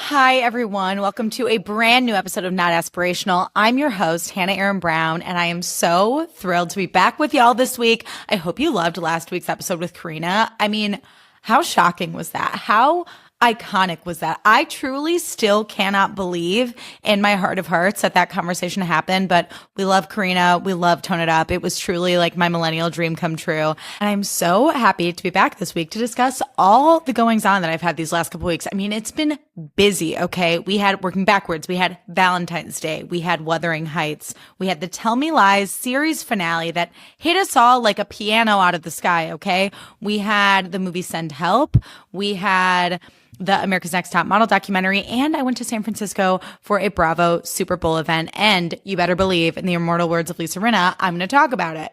Hi, everyone. Welcome to a brand new episode of Not Aspirational. I'm your host, Hannah Aaron Brown, and I am so thrilled to be back with y'all this week. I hope you loved last week's episode with Karina. I mean, how shocking was that? How iconic was that? I truly still cannot believe in my heart of hearts that that conversation happened, but we love Karina. We love Tone It Up. It was truly like my millennial dream come true. And I'm so happy to be back this week to discuss all the goings on that I've had these last couple weeks. I mean, it's been busy, okay? We had, working backwards, we had Valentine's Day. We had Wuthering Heights. We had the Tell Me Lies series finale that hit us all like a piano out of the sky, okay? We had the movie Send Help. We had the America's Next Top Model documentary, and I went to San Francisco for a Bravo Super Bowl event. And you better believe, in the immortal words of Lisa Rinna, I'm going to talk about it.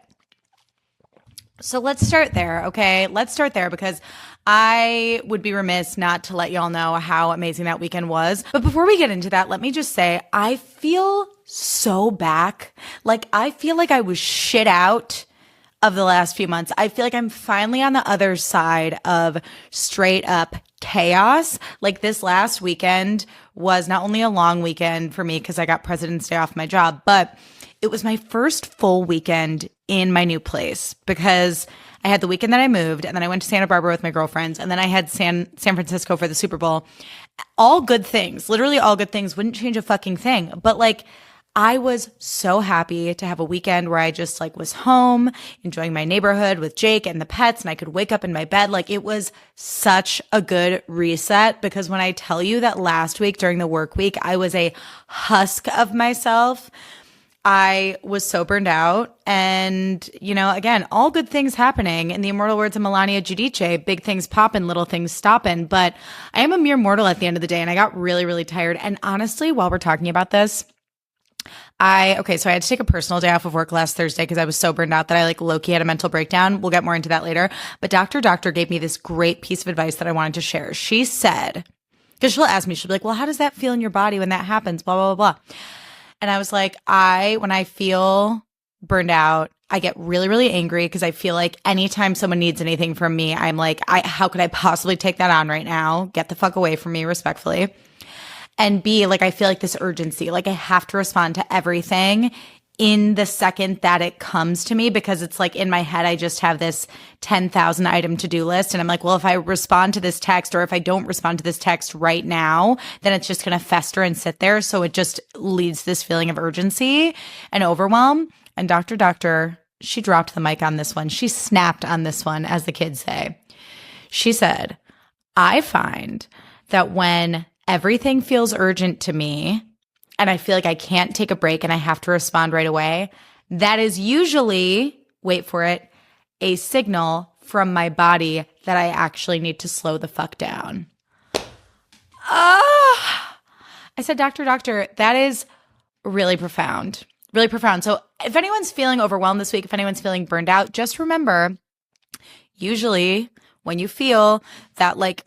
So let's start there, okay? Let's start there because I would be remiss not to let y'all know how amazing that weekend was. But before we get into that, let me just say, I feel so back. Like, I feel like I was shit out of the last few months. I feel like I'm finally on the other side of straight up chaos. Like, this last weekend was not only a long weekend for me because I got President's Day off my job, but it was my first full weekend in my new place because I had the weekend that I moved, and then I went to Santa Barbara with my girlfriends, and then I had San Francisco for the Super Bowl. All good things, literally all good things, wouldn't change a fucking thing. But like, I was so happy to have a weekend where I just like was home, enjoying my neighborhood with Jake and the pets, and I could wake up in my bed. Like, it was such a good reset because when I tell you that last week during the work week, I was a husk of myself. I was so burned out, and, you know, again, all good things happening. In the immortal words of Melania Giudice, big things poppin', little things stoppin'. But I am a mere mortal at the end of the day, and I got really, really tired. And honestly, while we're talking about this, so I had to take a personal day off of work last Thursday because I was so burned out that I like low-key had a mental breakdown. We'll get more into that later. But Doctor gave me this great piece of advice that I wanted to share. She said, because she'll ask me, she'll be like, well, how does that feel in your body when that happens? Blah, blah, blah, blah. And I was like, when I feel burned out, I get really, really angry because I feel like anytime someone needs anything from me, I'm like, how could I possibly take that on right now? Get the fuck away from me, respectfully. And B, like, I feel like this urgency, like I have to respond to everything in the second that it comes to me because it's like in my head, I just have this 10,000 item to-do list. And I'm like, well, if I respond to this text or if I don't respond to this text right now, then it's just going to fester and sit there. So it just leads this feeling of urgency and overwhelm. And Doctor, she dropped the mic on this one. She snapped on this one, as the kids say. She said, I find that when everything feels urgent to me and I feel like I can't take a break and I have to respond right away, that is usually, wait for it, a signal from my body that I actually need to slow the fuck down. I said, Doctor, that is really profound, really profound. So if anyone's feeling overwhelmed this week, if anyone's feeling burned out, just remember, usually when you feel that like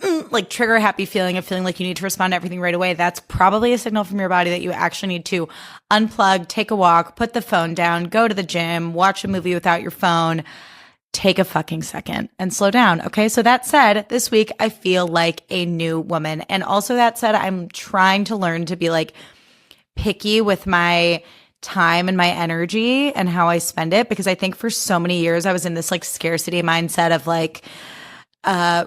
trigger happy feeling of feeling like you need to respond to everything right away, that's probably a signal from your body that you actually need to unplug, take a walk, put the phone down, go to the gym, watch a movie without your phone, take a fucking second and slow down. Okay. So that said, this week I feel like a new woman. And also that said, I'm trying to learn to be like picky with my time and my energy and how I spend it, because I think for so many years I was in this like scarcity mindset of like,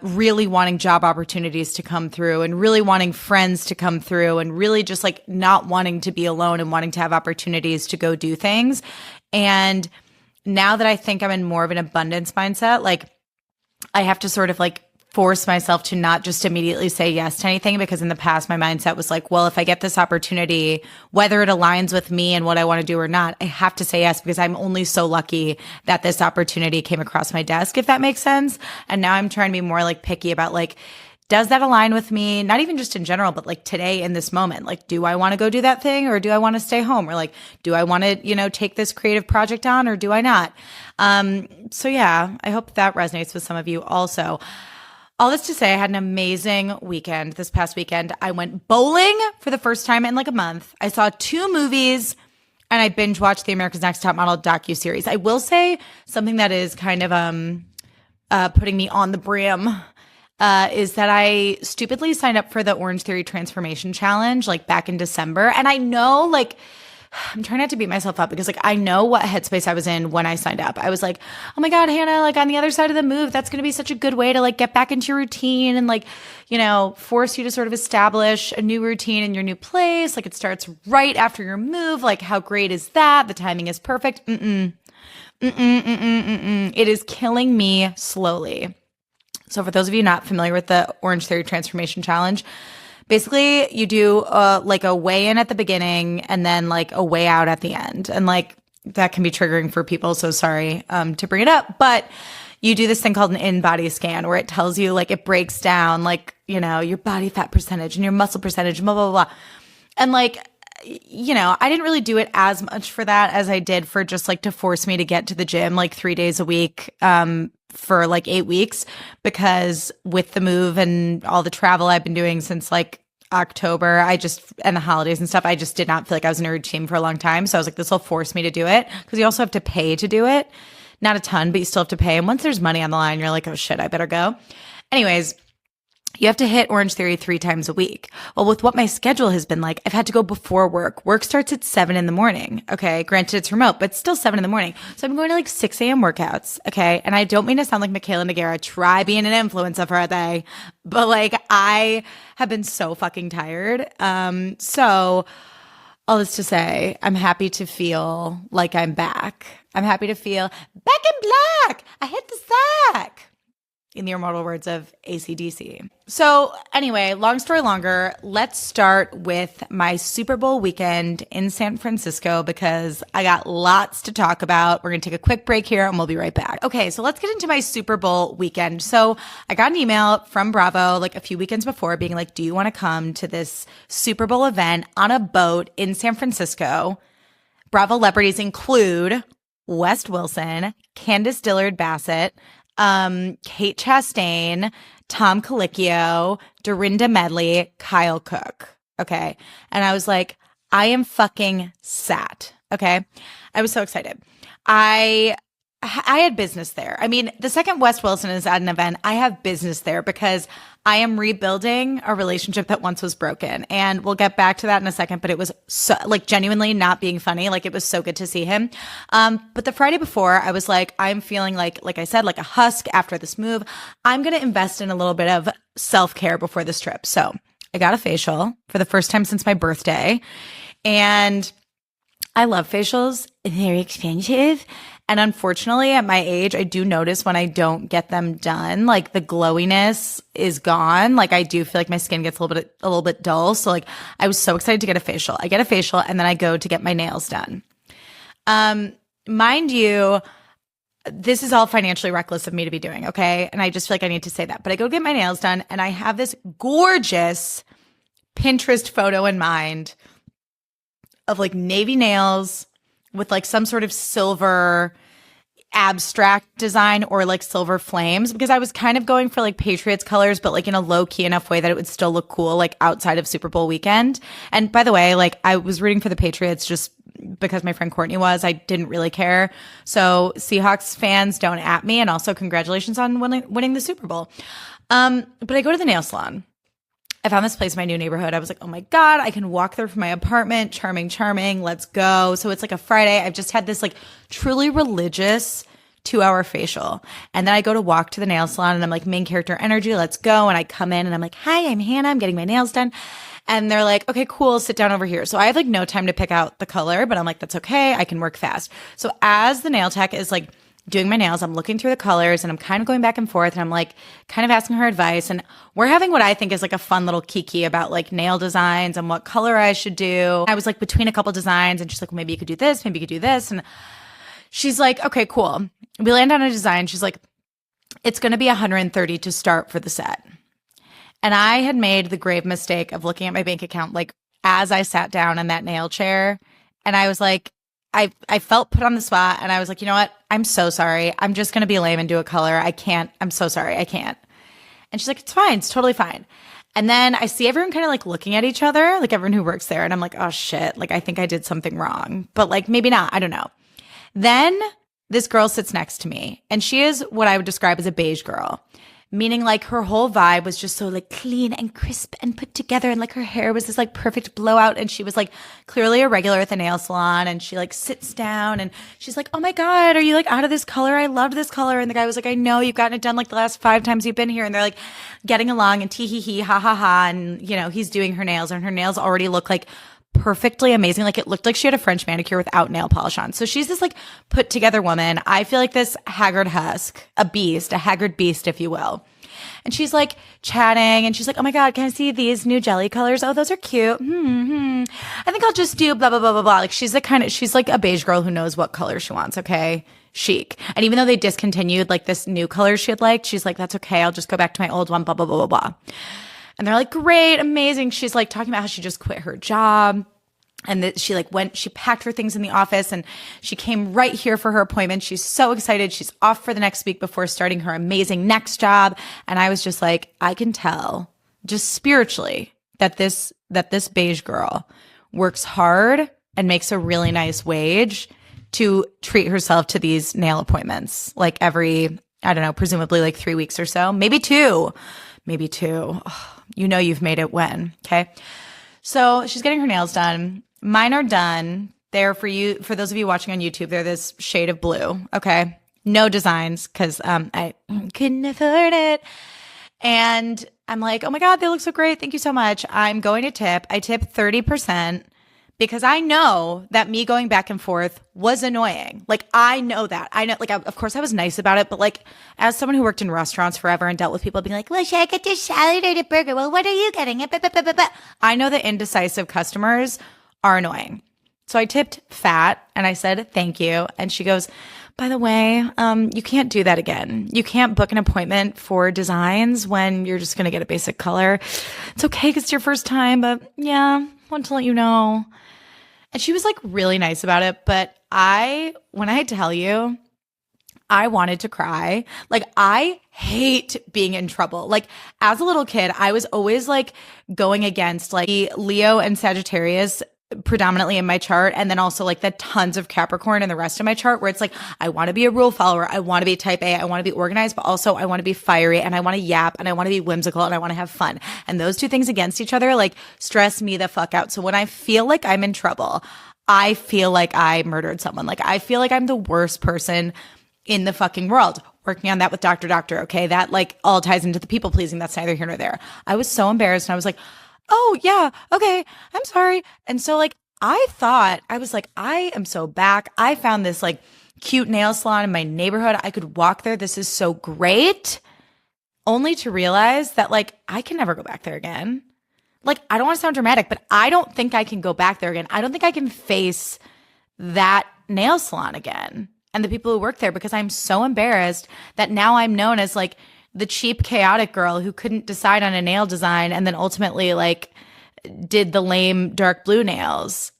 really wanting job opportunities to come through and really wanting friends to come through and really just like not wanting to be alone and wanting to have opportunities to go do things. And now that I think I'm in more of an abundance mindset, like I have to sort of like force myself to not just immediately say yes to anything, because in the past my mindset was like, well, if I get this opportunity, whether it aligns with me and what I want to do or not, I have to say yes because I'm only so lucky that this opportunity came across my desk, if that makes sense. And now I'm trying to be more like picky about like, does that align with me? Not even just in general, but like today in this moment, like, do I want to go do that thing or do I want to stay home? Or like, do I want to, take this creative project on or do I not? So yeah, I hope that resonates with some of you also. All this to say, I had an amazing weekend this past weekend. I went bowling for the first time in like a month. I saw 2 movies and I binge watched the America's Next Top Model docuseries. I will say something that is kind of putting me on the brim is that I stupidly signed up for the Orange Theory Transformation Challenge like back in December. And I know like I'm trying not to beat myself up because like I know what headspace I was in when I signed up. I was like, oh my God, Hannah, like on the other side of the move, that's going to be such a good way to like get back into your routine and like, force you to sort of establish a new routine in your new place. Like it starts right after your move. Like how great is that? The timing is perfect. It is killing me slowly. So for those of you not familiar with the Orange Theory Transformation Challenge, basically you do like a way in at the beginning and then like a way out at the end. And like that can be triggering for people. So sorry to bring it up, but you do this thing called an in-body scan where it tells you like it breaks down like, your body fat percentage and your muscle percentage, blah, blah, blah. And like, I didn't really do it as much for that as I did for just like to force me to get to the gym like 3 days a week for like 8 weeks, because with the move and all the travel I've been doing since like October, and the holidays and stuff, I just did not feel like I was in a routine for a long time. So I was like, this will force me to do it, because you also have to pay to do it. Not a ton, but you still have to pay. And once there's money on the line, you're like, oh shit, I better go. Anyways, you have to hit Orange Theory 3 times a week. Well, with what my schedule has been like, I've had to go before work. Work starts at 7 in the morning. Okay. Granted, it's remote, but still 7 in the morning. So I've been going to like 6 a.m. workouts. Okay. And I don't mean to sound like Michaela Nagara. Try being an influencer for a day. But like, I have been so fucking tired. So all this to say, I'm happy to feel like I'm back. I'm happy to feel back in black. I hit the sack. In the immortal words of AC/DC. So anyway, long story longer, let's start with my Super Bowl weekend in San Francisco, because I got lots to talk about. We're going to take a quick break here and we'll be right back. Okay, so let's get into my Super Bowl weekend. So I got an email from Bravo like a few weekends before being like, do you want to come to this Super Bowl event on a boat in San Francisco? Bravo celebrities include West Wilson, Candace Dillard Bassett, Kate Chastain, Tom Colicchio, Dorinda Medley, Kyle Cook. Okay. And I was like, I am fucking sat. Okay. I was so excited. I had business there. I mean, the second West Wilson is at an event, I have business there because I am rebuilding a relationship that once was broken. And we'll get back to that in a second, but it was so, like, genuinely not being funny. Like, it was so good to see him. But the Friday before, I was like, I'm feeling like I said, like a husk after this move. I'm going to invest in a little bit of self-care before this trip. So I got a facial for the first time since my birthday. And I love facials. They're expensive. And unfortunately, at my age, I do notice when I don't get them done, like the glowiness is gone. Like I do feel like my skin gets a little bit dull. So like I was so excited to get a facial. I get a facial and then I go to get my nails done. Mind you, this is all financially reckless of me to be doing, okay? And I just feel like I need to say that. But I go get my nails done and I have this gorgeous Pinterest photo in mind of like navy nails with like some sort of silver abstract design or like silver flames, because I was kind of going for like Patriots colors, but like in a low key enough way that it would still look cool, like outside of Super Bowl weekend. And by the way, like I was rooting for the Patriots just because my friend Courtney was. I didn't really care. So Seahawks fans, don't at me. And also congratulations on winning the Super Bowl. But I go to the nail salon. I found this place in my new neighborhood. I was like, oh my God, I can walk there from my apartment. Charming. Let's go. So it's like a Friday. I've just had this like truly religious 2-hour facial. And then I go to walk to the nail salon and I'm like, main character energy, let's go. And I come in and I'm like, hi, I'm Hannah. I'm getting my nails done. And they're like, okay, cool. Sit down over here. So I have like no time to pick out the color, but I'm like, that's okay. I can work fast. So as the nail tech is like doing my nails, I'm looking through the colors and I'm kind of going back and forth and I'm like kind of asking her advice. And we're having what I think is like a fun little kiki about like nail designs and what color I should do. I was like between a couple designs and she's like, well, maybe you could do this, maybe you could do this. And she's like, okay, cool. We land on a design. She's like, it's going to be $130 to start for the set. And I had made the grave mistake of looking at my bank account like as I sat down in that nail chair. And I was like, I felt put on the spot and I was like, you know what? I'm so sorry. I'm just going to be lame and do a color. I can't. I'm so sorry. I can't. And she's like, it's fine. It's totally fine. And then I see everyone kind of like looking at each other, like everyone who works there. And I'm like, oh shit. Like, I think I did something wrong, but like maybe not. I don't know. Then this girl sits next to me and she is what I would describe as a beige girl. Meaning like her whole vibe was just so like clean and crisp and put together. And like her hair was this like perfect blowout. And she was like clearly a regular at the nail salon. And she like sits down and she's like, oh my God, are you like out of this color? I loved this color. And the guy was like, I know you've gotten it done like the last 5 times you've been here. And they're like getting along and tee hee hee, ha ha ha. And you know, he's doing her nails and her nails already look like perfectly amazing. Like it looked like she had a French manicure without nail polish on. So she's this like put together woman. I feel like this haggard husk, a beast, a haggard beast, if you will. And she's like chatting and she's like, oh my God, can I see these new jelly colors? Oh, those are cute. I think I'll just do blah, blah, blah, blah, blah. Like she's like a beige girl who knows what color she wants. Okay. Chic. And even though they discontinued like this new color she had liked, she's like, that's okay. I'll just go back to my old one, blah, blah, blah, blah, blah. And they're like, great, amazing. She's like talking about how she just quit her job and that she like she packed her things in the office and she came right here for her appointment. She's so excited. She's off for the next week before starting her amazing next job. And I was just like, I can tell just spiritually that this beige girl works hard and makes a really nice wage to treat herself to these nail appointments like every, I don't know, presumably like 3 weeks or so, maybe two. Oh, you know you've made it when, okay? So she's getting her nails done. Mine are done. They're for you, for those of you watching on YouTube, they're this shade of blue, okay? No designs because I couldn't afford it. And I'm like, oh my God, they look so great. Thank you so much. I'm going to tip. I tip 30% because I know that me going back and forth was annoying. Like, I know that. I know, like, of course I was nice about it, but like, as someone who worked in restaurants forever and dealt with people being like, well, should I get this salad or the burger? Well, what are you getting? I know that indecisive customers are annoying. So I tipped fat and I said, thank you. And she goes, by the way, you can't do that again. You can't book an appointment for designs when you're just going to get a basic color. It's okay because it's your first time, but yeah, I want to let you know. And she was like really nice about it. But when I tell you, I wanted to cry. Like, I hate being in trouble. Like, as a little kid, I was always like going against like the Leo and Sagittarius predominantly in my chart, and then also like the tons of Capricorn in the rest of my chart, where it's like, I want to be a rule follower, I want to be type A, I want to be organized, but also I want to be fiery and I want to yap and I want to be whimsical and I want to have fun. And those two things against each other like stress me the fuck out. So when I feel like I'm in trouble, I feel like I murdered someone. Like, I feel like I'm the worst person in the fucking world. Working on that with Doctor, okay? That like all ties into the people pleasing. That's neither here nor there. I was so embarrassed and I was like, oh yeah, okay, I'm sorry. And so like, I was like, I am so back. I found this like cute nail salon in my neighborhood. I could walk there. This is so great. Only to realize that like, I can never go back there again. Like, I don't want to sound dramatic, but I don't think I can go back there again. I don't think I can face that nail salon again and the people who work there, because I'm so embarrassed that now I'm known as like the cheap, chaotic girl who couldn't decide on a nail design and then ultimately like did the lame dark blue nails.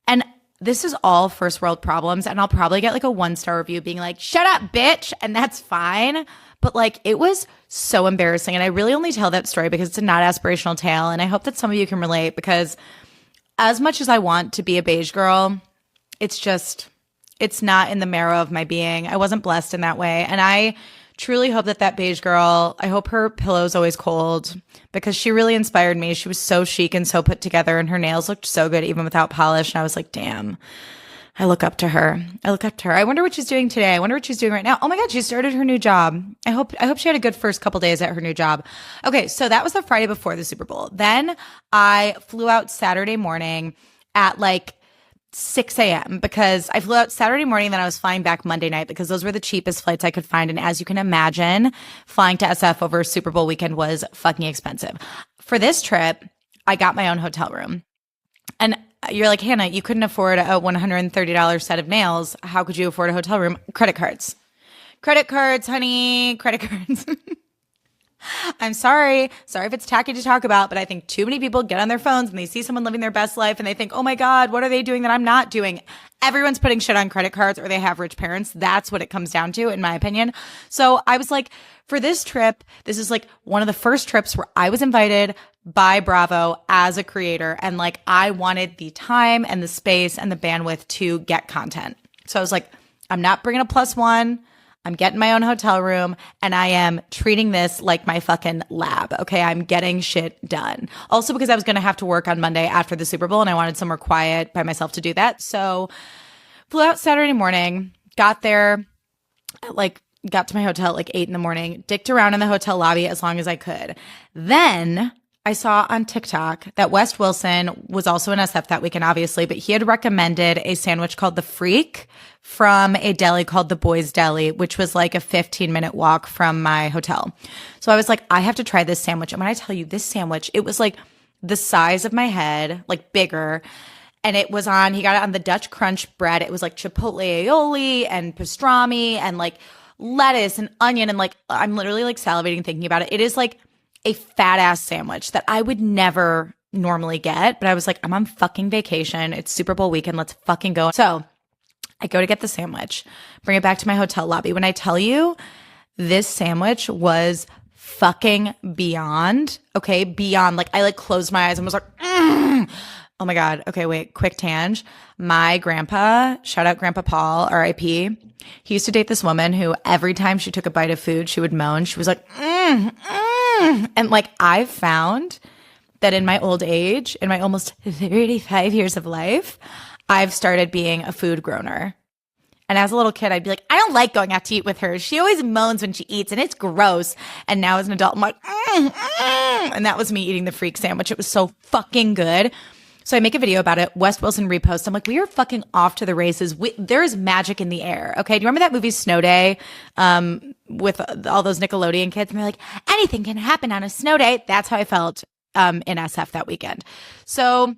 And this is all first world problems. And I'll probably get like a 1-star review being like, shut up, bitch. And that's fine. But like, it was so embarrassing. And I really only tell that story because it's a not aspirational tale. And I hope that some of you can relate, because as much as I want to be a beige girl, it's not in the marrow of my being. I wasn't blessed in that way. And I truly hope that beige girl, I hope her pillow's always cold, because she really inspired me. She was so chic and so put together, and her nails looked so good even without polish. And I was like, damn, I look up to her. I wonder what she's doing today. I wonder what she's doing right now. Oh my God, she started her new job. I hope she had a good first couple days at her new job. Okay, so that was the Friday before the Super Bowl. Then I flew out Saturday morning at like 6 a.m. because I flew out Saturday morning, then I was flying back Monday night because those were the cheapest flights I could find. And as you can imagine, flying to SF over Super Bowl weekend was fucking expensive. For this trip, I got my own hotel room. And you're like, Hannah, you couldn't afford a $130 set of nails. How could you afford a hotel room? Credit cards. Credit cards, honey. Credit cards. I'm sorry. Sorry if it's tacky to talk about, but I think too many people get on their phones and they see someone living their best life and they think, oh my God, what are they doing that I'm not doing? Everyone's putting shit on credit cards or they have rich parents. That's what it comes down to, in my opinion. So I was like, for this trip, this is like one of the first trips where I was invited by Bravo as a creator. And like, I wanted the time and the space and the bandwidth to get content. So I was like, I'm not bringing a plus one. I'm getting my own hotel room and I am treating this like my fucking lab. Okay. I'm getting shit done. Also because I was going to have to work on Monday after the Super Bowl and I wanted somewhere quiet by myself to do that. So flew out Saturday morning, got there, got to my hotel at like 8 in the morning, dicked around in the hotel lobby as long as I could. Then I saw on TikTok that West Wilson was also in SF that weekend, obviously, but he had recommended a sandwich called The Freak from a deli called The Boys Deli, which was like a 15-minute walk from my hotel. So I was like, I have to try this sandwich. And when I tell you this sandwich, it was like the size of my head, like bigger. And he got it on the Dutch Crunch bread. It was like chipotle aioli and pastrami and like lettuce and onion. And like, I'm literally like salivating thinking about it. It is like a fat ass sandwich that I would never normally get. But I was like, I'm on fucking vacation. It's Super Bowl weekend. Let's fucking go. So I go to get the sandwich, bring it back to my hotel lobby. When I tell you this sandwich was fucking beyond, okay, beyond. Like I like closed my eyes and was like, oh my God. Okay, wait, quick tangent. My grandpa, shout out Grandpa Paul, R.I.P. He used to date this woman who every time she took a bite of food, she would moan. She was like, And like I've found that in my old age, in my almost 35 years of life, I've started being a food groaner. And as a little kid, I'd be like, I don't like going out to eat with her. She always moans when she eats and it's gross. And now as an adult, I'm like, and that was me eating the Freak sandwich. It was so fucking good. So I make a video about it. West Wilson reposts. I'm like, we are fucking off to the races. There is magic in the air. Okay. Do you remember that movie Snow Day with all those Nickelodeon kids? And they're like, anything can happen on a snow day. That's how I felt in SF that weekend. So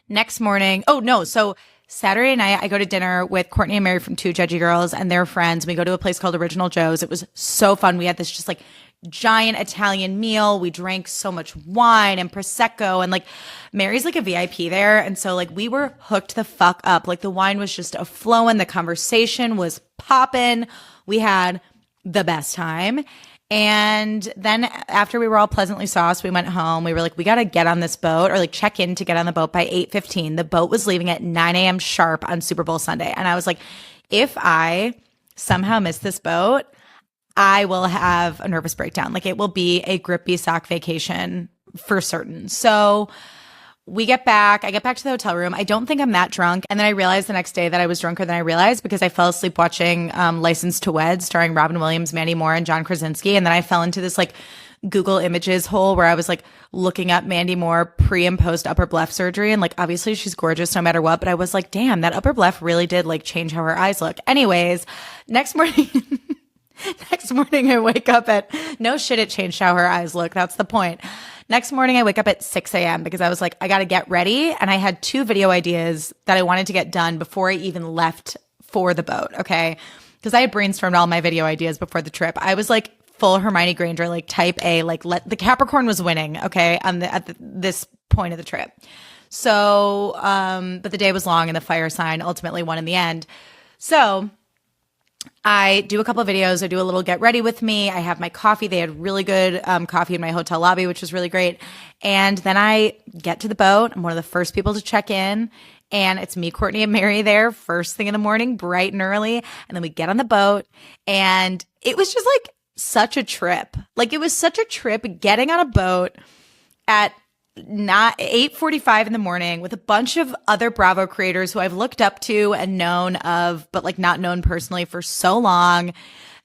next morning, so Saturday night, I go to dinner with Courtney and Mary from Two Judgy Girls and their friends. We go to a place called Original Joe's. It was so fun. We had this just like giant Italian meal. We drank so much wine and Prosecco and like Mary's like a VIP there. And so like we were hooked the fuck up. Like the wine was just a flowing. The conversation was popping. We had the best time. And then after we were all pleasantly sauced, we went home. We were like, we got to get on this boat or like check in to get on the boat by 8:15. The boat was leaving at 9 a.m. sharp on Super Bowl Sunday. And I was like, if I somehow miss this boat, I will have a nervous breakdown. Like it will be a grippy sock vacation for certain. So we get back. I get back to the hotel room. I don't think I'm that drunk. And then I realized the next day that I was drunker than I realized because I fell asleep watching License to Wed starring Robin Williams, Mandy Moore, and John Krasinski. And then I fell into this like Google Images hole where I was like looking up Mandy Moore pre and post upper bleph surgery. And like, obviously she's gorgeous no matter what. But I was like, damn, that upper bleph really did like change how her eyes look. Anyways, next morning... Next morning, I wake up at, no shit, it changed how her eyes look. That's the point. Next morning, I wake up at 6 a.m. because I was like, I got to get ready. And I had 2 video ideas that I wanted to get done before I even left for the boat. Okay. Because I had brainstormed all my video ideas before the trip. I was like full Hermione Granger, like type A, like the Capricorn was winning. Okay. This point of the trip. So, but the day was long and the fire sign ultimately won in the end. So I do a couple of videos. I do a little get ready with me. I have my coffee. They had really good coffee in my hotel lobby, which was really great. And then I get to the boat. I'm one of the first people to check in. And it's me, Courtney, and Mary there first thing in the morning, bright and early. And then we get on the boat. And it was just like such a trip. Like it was such a trip getting on a boat at not 8:45 in the morning with a bunch of other Bravo creators who I've looked up to and known of, but like not known personally for so long.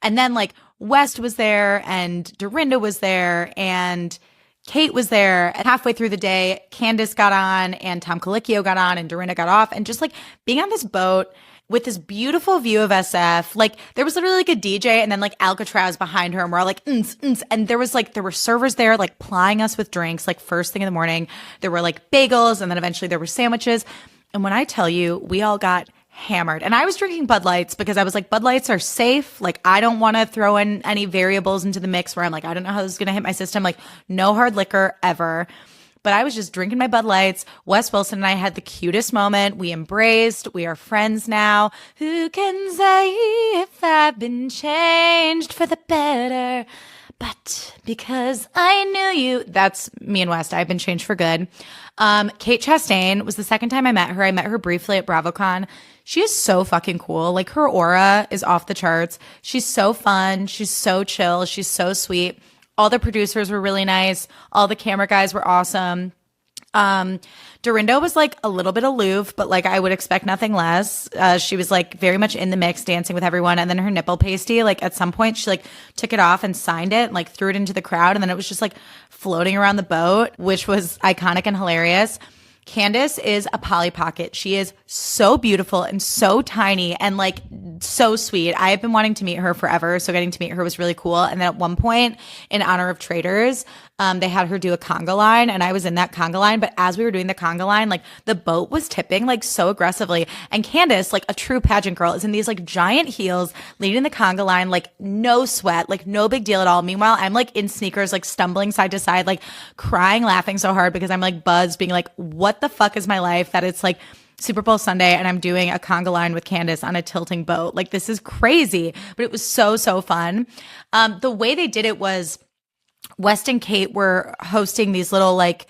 And then like West was there and Dorinda was there and Kate was there. And halfway through the day, Candace got on and Tom Colicchio got on and Dorinda got off. And just like being on this boat with this beautiful view of SF, like there was literally like a DJ and then like Alcatraz behind her and we're all like, and there were servers there like plying us with drinks like first thing in the morning. There were like bagels and then eventually there were sandwiches. And when I tell you, we all got hammered. And I was drinking Bud Lights because I was like, Bud Lights are safe. Like, I don't want to throw in any variables into the mix where I'm like, I don't know how this is going to hit my system. Like, no hard liquor ever. But I was just drinking my Bud Lights. Wes Wilson and I had the cutest moment. We embraced. We are friends now. Who can say if I've been changed for the better? But because I knew you. That's me and West. I've been changed for good. Kate Chastain was the second time I met her. I met her briefly at BravoCon. She is so fucking cool. Like, her aura is off the charts. She's so fun. She's so chill. She's so sweet. All the producers were really nice. All the camera guys were awesome. Dorinda was like a little bit aloof, but like I would expect nothing less. She was like very much in the mix, dancing with everyone. And then her nipple pasty, like at some point she like took it off and signed it and like threw it into the crowd. And then it was just like floating around the boat, which was iconic and hilarious. Candace is a Polly Pocket. She is so beautiful and so tiny and like so sweet. I have been wanting to meet her forever, so getting to meet her was really cool. And then at one point, in honor of Traders, they had her do a conga line, and I was in that conga line. But as we were doing the conga line, like the boat was tipping like so aggressively. And Candace, like a true pageant girl, is in these like giant heels leading the conga line, like no sweat, like no big deal at all. Meanwhile, I'm like in sneakers, like stumbling side to side, like crying, laughing so hard because I'm like buzzed, being like, what the fuck is my life that it's like Super Bowl Sunday and I'm doing a conga line with Candace on a tilting boat. Like, this is crazy, but it was so, so fun. The way they did it was West and Kate were hosting these little like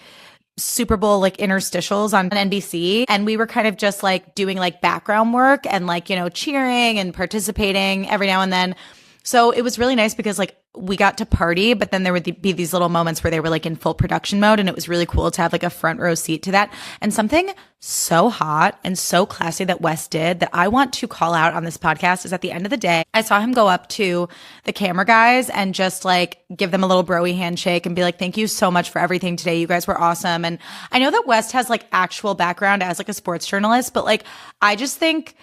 Super Bowl like interstitials on NBC, and we were kind of just like doing like background work and like, you know, cheering and participating every now and then. So it was really nice because like we got to party, but then there would be these little moments where they were like in full production mode, and it was really cool to have like a front row seat to that. And something so hot and so classy that Wes did that I want to call out on this podcast is at the end of the day, I saw him go up to the camera guys and just like give them a little broy handshake and be like, thank you so much for everything today. You guys were awesome. And I know that Wes has like actual background as like a sports journalist, but like I just think,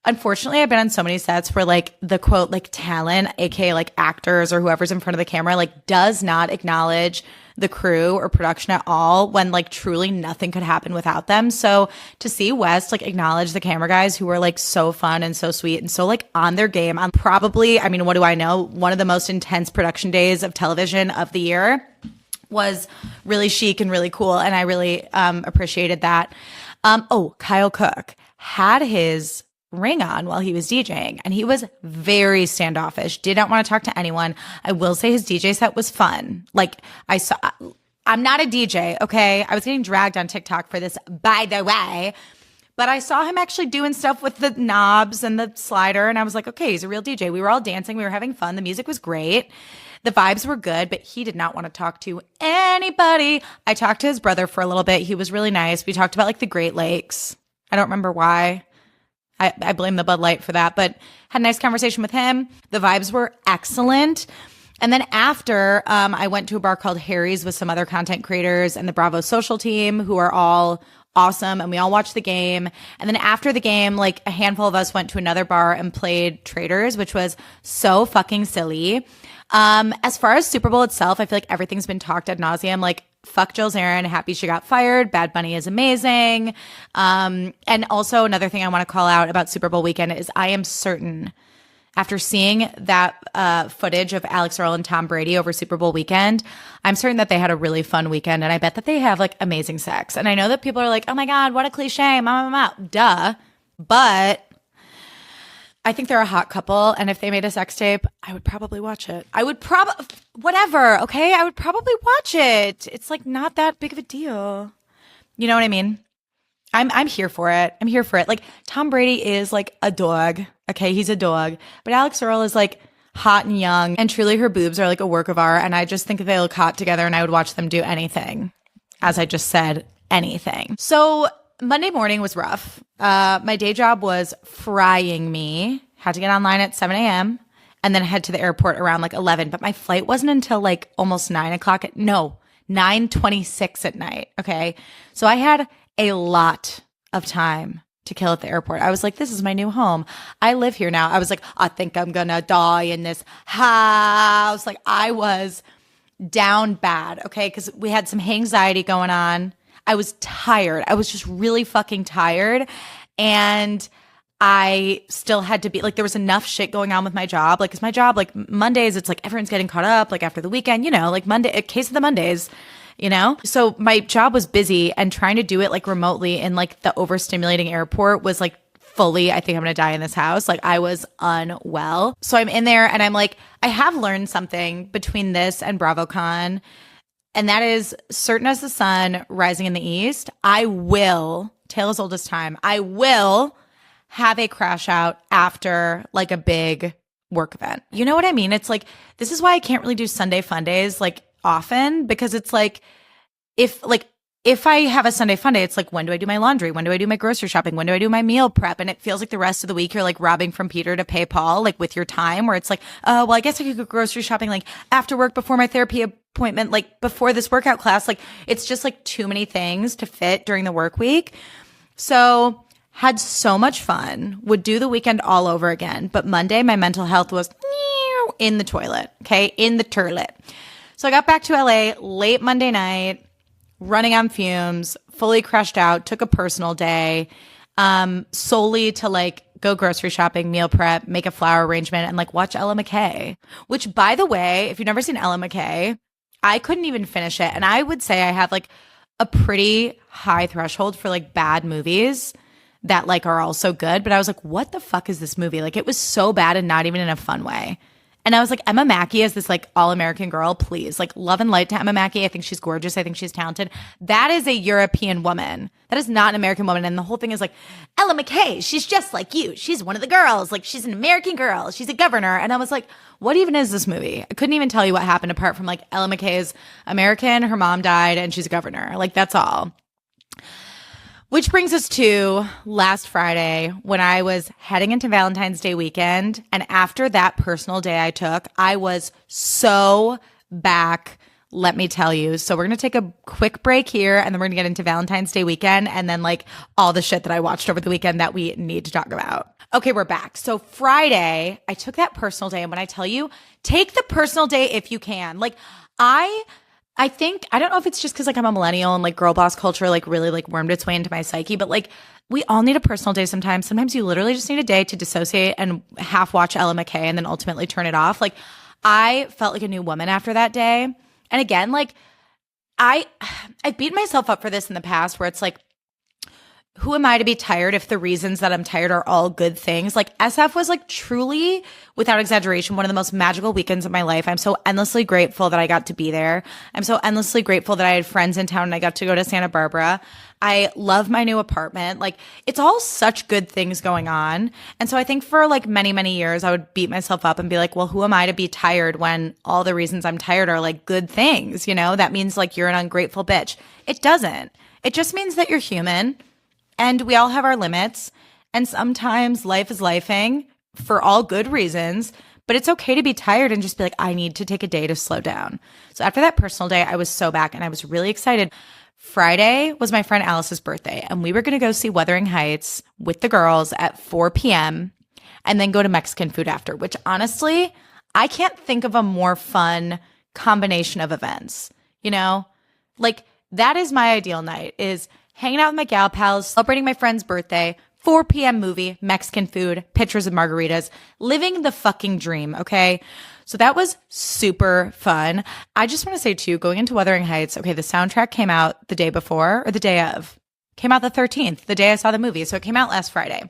unfortunately, I've been on so many sets where like the quote, like talent, aka like actors or whoever's in front of the camera, like does not acknowledge the crew or production at all when like truly nothing could happen without them. So to see West like acknowledge the camera guys who were like so fun and so sweet and so like on their game on probably, I mean, what do I know? One of the most intense production days of television of the year was really chic and really cool. And I really appreciated that. Kyle Cook had his ring on while he was DJing, and he was very standoffish, did not want to talk to anyone. I will say his DJ set was fun. Like, I'm not a DJ, okay? I was getting dragged on TikTok for this, by the way, but I saw him actually doing stuff with the knobs and the slider, and I was like, okay, he's a real DJ. We were all dancing, we were having fun, the music was great, the vibes were good, but he did not want to talk to anybody. I talked to his brother for a little bit. He was really nice. We talked about like the Great Lakes. I don't remember why. I blame the Bud Light for that, but had a nice conversation with him. The vibes were excellent. And then after, I went to a bar called Harry's with some other content creators and the Bravo social team who are all awesome. And we all watched the game. And then after the game, like a handful of us went to another bar and played Traders, which was so fucking silly. As far as Super Bowl itself, I feel like everything's been talked ad nauseum. Like, fuck Jill Zarin, happy she got fired. Bad Bunny is amazing. And also another thing I want to call out about Super Bowl weekend is I am certain, after seeing that footage of Alex Earl and Tom Brady over Super Bowl weekend, I'm certain that they had a really fun weekend, and I bet that they have like amazing sex. And I know that people are like, oh my God, what a cliche, duh. But I think they're a hot couple, and if they made a sex tape, I would probably watch it. I would whatever, okay? I would probably watch it. It's like not that big of a deal. You know what I mean? I'm here for it. I'm here for it. Like, Tom Brady is like a dog, okay? He's a dog. But Alex Earl is like hot and young, and truly her boobs are like a work of art, and I just think that they look hot together, and I would watch them do anything. As I just said, anything. So Monday morning was rough. My day job was frying me. Had to get online at 7 a.m. and then head to the airport around like 11. But my flight wasn't until like almost 9:26 at night. Okay. So I had a lot of time to kill at the airport. I was like, this is my new home. I live here now. I was like, I think I'm going to die in this house. Like, I was down bad. Okay. Because we had some anxiety going on. I was tired. I was just really fucking tired. And I still had to be like, there was enough shit going on with my job. Like, cause my job, like Mondays, it's like everyone's getting caught up, like after the weekend, like Monday, a case of the Mondays, So my job was busy and trying to do it like remotely in like the overstimulating airport was like fully, I think I'm going to die in this house. Like I was unwell. So I'm in there and I'm like, I have learned something between this and BravoCon. And that is certain as the sun rising in the east. I will, tale as old as time, I will have a crash out after like a big work event. You know what I mean? It's like, this is why I can't really do Sunday fun days like often, because it's like, if I have a Sunday fun day, it's like, when do I do my laundry? When do I do my grocery shopping? When do I do my meal prep? And it feels like the rest of the week you're like robbing from Peter to pay Paul, like with your time, where it's like, oh, well, I guess I could go grocery shopping like after work, before my therapy appointment, like before this workout class. Like it's just like too many things to fit during the work week. So had so much fun, would do the weekend all over again. But Monday, my mental health was in the toilet, okay? In the turlet. So I got back to LA late Monday night, running on fumes, fully crashed out, took a personal day, solely to like go grocery shopping, meal prep, make a flower arrangement, and like watch Ella McKay. Which, by the way, if you've never seen Ella McKay, I couldn't even finish it. And I would say I have like a pretty high threshold for like bad movies that like are also good. But I was like, what the fuck is this movie? Like it was so bad and not even in a fun way. And I was like, Emma Mackey is this like all-American girl, please. Like love and light to Emma Mackey. I think she's gorgeous. I think she's talented. That is a European woman. That is not an American woman. And the whole thing is like, Ella McKay, she's just like you. She's one of the girls. Like she's an American girl. She's a governor. And I was like, what even is this movie? I couldn't even tell you what happened apart from like Ella McKay's American, her mom died, and she's a governor. Like that's all. Which brings us to last Friday when I was heading into Valentine's Day weekend. And after that personal day I took, I was so back, let me tell you. So we're going to take a quick break here and then we're going to get into Valentine's Day weekend and then like all the shit that I watched over the weekend that we need to talk about. Okay, we're back. So Friday, I took that personal day. And when I tell you, take the personal day if you can. Like I think, I don't know if it's just because like I'm a millennial and like girl boss culture like really like wormed its way into my psyche, but like we all need a personal day sometimes. Sometimes you literally just need a day to dissociate and half watch Ella McKay and then ultimately turn it off. Like I felt like a new woman after that day. And again, like I've beaten myself up for this in the past where it's like, who am I to be tired if the reasons that I'm tired are all good things? Like SF was like truly, without exaggeration, one of the most magical weekends of my life. I'm so endlessly grateful that I got to be there. I'm so endlessly grateful that I had friends in town and I got to go to Santa Barbara. I love my new apartment. Like it's all such good things going on. And so I think for like many, many years, I would beat myself up and be like, well, who am I to be tired when all the reasons I'm tired are like good things? That means like you're an ungrateful bitch. It doesn't. It just means that you're human. And we all have our limits. And sometimes life is lifing for all good reasons. But it's okay to be tired and just be like, I need to take a day to slow down. So after that personal day, I was so back and I was really excited. Friday was my friend Alice's birthday. And we were going to go see Wuthering Heights with the girls at 4 p.m. and then go to Mexican food after, which honestly, I can't think of a more fun combination of events. Like that is my ideal night, is hanging out with my gal pals, celebrating my friend's birthday, 4 p.m. movie, Mexican food, pictures of margaritas, living the fucking dream, okay? So that was super fun. I just want to say too, going into Wuthering Heights, okay, the soundtrack came out the day before or the day of. Came out the 13th, the day I saw the movie. So it came out last Friday.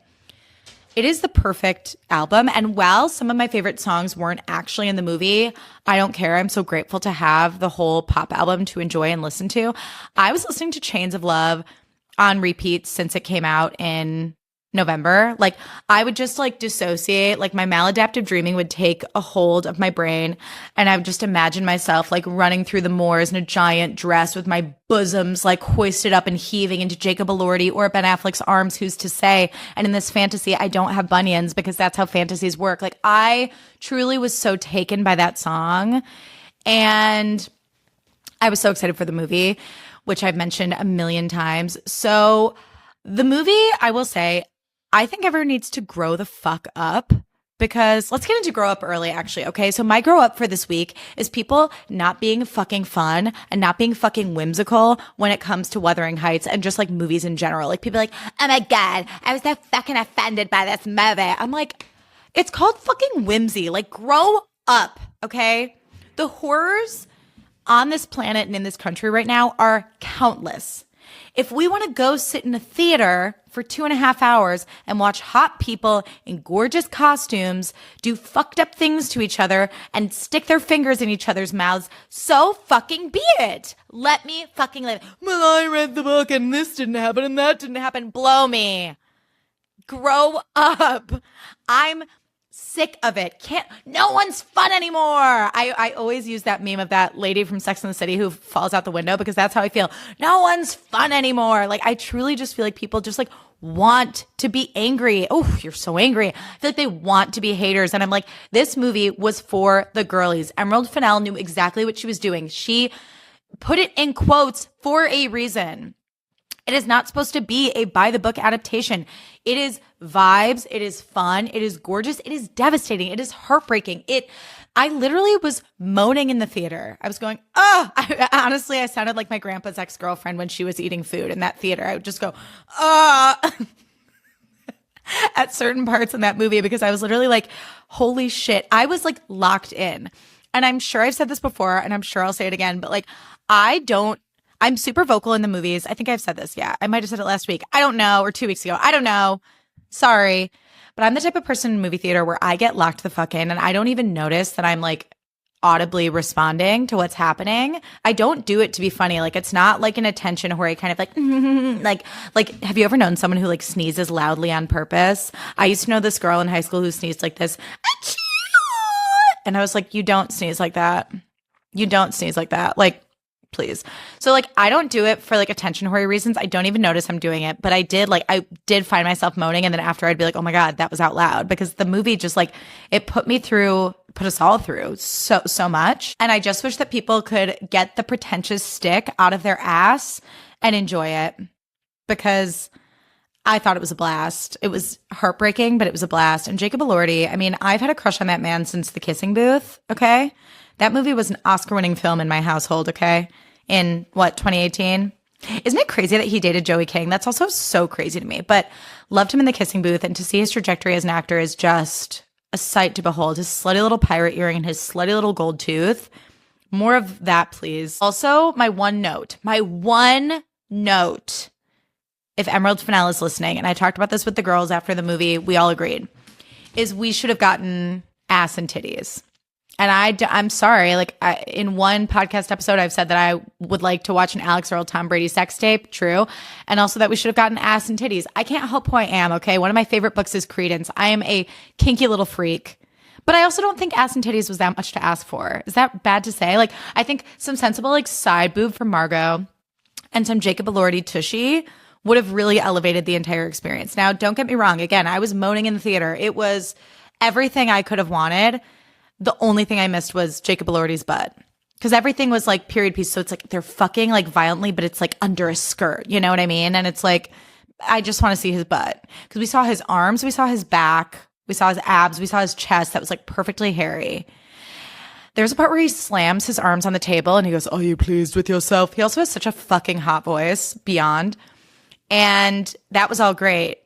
It is the perfect album. And while some of my favorite songs weren't actually in the movie, I don't care. I'm so grateful to have the whole pop album to enjoy and listen to. I was listening to Chains of Love on repeat since it came out in November. Like I would just like dissociate, like my maladaptive dreaming would take a hold of my brain and I would just imagine myself like running through the moors in a giant dress with my bosoms like hoisted up and heaving into Jacob Elordi or Ben Affleck's arms, who's to say. And in this fantasy, I don't have bunions because that's how fantasies work. Like I truly was so taken by that song. And I was so excited for the movie, which I've mentioned a million times. So the movie, I will say, I think everyone needs to grow the fuck up because let's get into grow up early, actually. Okay. So my grow up for this week is people not being fucking fun and not being fucking whimsical when it comes to Wuthering Heights and just like movies in general. Like people are like, oh my God, I was so fucking offended by this movie. I'm like, it's called fucking whimsy. Like grow up. Okay. The horrors on this planet and in this country right now are countless. If we want to go sit in a theater for 2.5 hours and watch hot people in gorgeous costumes do fucked up things to each other and stick their fingers in each other's mouths, so fucking be it. Let me fucking live. Well, I read the book and this didn't happen and that didn't happen. Blow me. Grow up. I'm sick of it. No one's fun anymore. I always use that meme of that lady from Sex and the City who falls out the window because that's how I feel. No one's fun anymore. Like I truly just feel like people just like want to be angry. Oh, you're so angry. I feel like they want to be haters. And I'm like, this movie was for the girlies. Emerald Fennell knew exactly what she was doing. She put it in quotes for a reason. It is not supposed to be a by the book adaptation. It is vibes. It is fun. It is gorgeous. It is devastating. It is heartbreaking. I literally was moaning in the theater. I was going, oh, honestly, I sounded like my grandpa's ex-girlfriend when she was eating food in that theater. I would just go, at certain parts in that movie because I was literally like, holy shit. I was like locked in. And I'm sure I've said this before and I'm sure I'll say it again, but like, I'm super vocal in the movies. I think I've said this. Yeah. I might have said it last week. I don't know. Or 2 weeks ago. I don't know. Sorry. But I'm the type of person in movie theater where I get locked the fuck in and I don't even notice that I'm like audibly responding to what's happening. I don't do it to be funny. Like it's not like an attention where I kind of like, have you ever known someone who like sneezes loudly on purpose? I used to know this girl in high school who sneezed like this. And I was like, you don't sneeze like that. You don't sneeze like that. Like, please. So like I don't do it for like attention-whore reasons. I don't even notice I'm doing it, but I did find myself moaning, and then after I'd be like, oh my God, that was out loud, because the movie just like it put us all through so much. And I just wish that people could get the pretentious stick out of their ass and enjoy it, because I thought it was a blast. It was heartbreaking, but it was a blast. And Jacob Elordi, I mean, I've had a crush on that man since The Kissing Booth. Okay. That movie was an Oscar-winning film in my household, okay? In, 2018? Isn't it crazy that he dated Joey King? That's also so crazy to me. But loved him in The Kissing Booth, and to see his trajectory as an actor is just a sight to behold. His slutty little pirate earring and his slutty little gold tooth. More of that, please. Also, my one note. If Emerald Fennell is listening, and I talked about this with the girls after the movie, we all agreed, is we should have gotten ass and titties. And I'm sorry, like in one podcast episode, I've said that I would like to watch an Alex Earl Tom Brady sex tape. True. And also that we should have gotten ass and titties. I can't help who I am. Okay. One of my favorite books is Credence. I am a kinky little freak, but I also don't think ass and titties was that much to ask for. Is that bad to say? Like, I think some sensible like side boob from Margot and some Jacob Elordi tushy would have really elevated the entire experience. Now, don't get me wrong. Again, I was moaning in the theater. It was everything I could have wanted. The only thing I missed was Jacob Elordi's butt, because everything was like period piece. So it's like they're fucking like violently, but it's like under a skirt. You know what I mean? And it's like, I just want to see his butt, because we saw his arms, we saw his back, we saw his abs, we saw his chest that was like perfectly hairy. There's a part where he slams his arms on the table and he goes, "Are you pleased with yourself?" He also has such a fucking hot voice, beyond. And that was all great,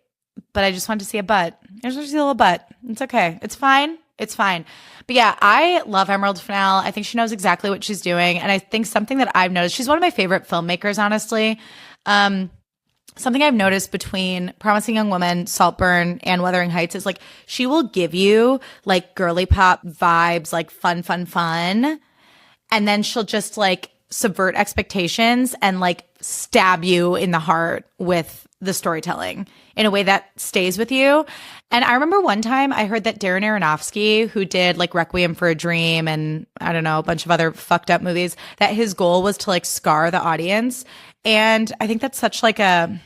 but I just wanted to see a butt. I just want to see a little butt. It's okay. It's fine. It's fine. But yeah, I love Emerald Fennell. I think she knows exactly what she's doing. And I think something that I've noticed, she's one of my favorite filmmakers, honestly. Something I've noticed between Promising Young Woman, Saltburn, and Wuthering Heights is like she will give you like girly pop vibes, like fun. And then she'll just like subvert expectations and like stab you in the heart with the storytelling in a way that stays with you. And I remember one time I heard that Darren Aronofsky, who did like Requiem for a Dream and I don't know, a bunch of other fucked up movies, that his goal was to like scar the audience. And I think that's such like a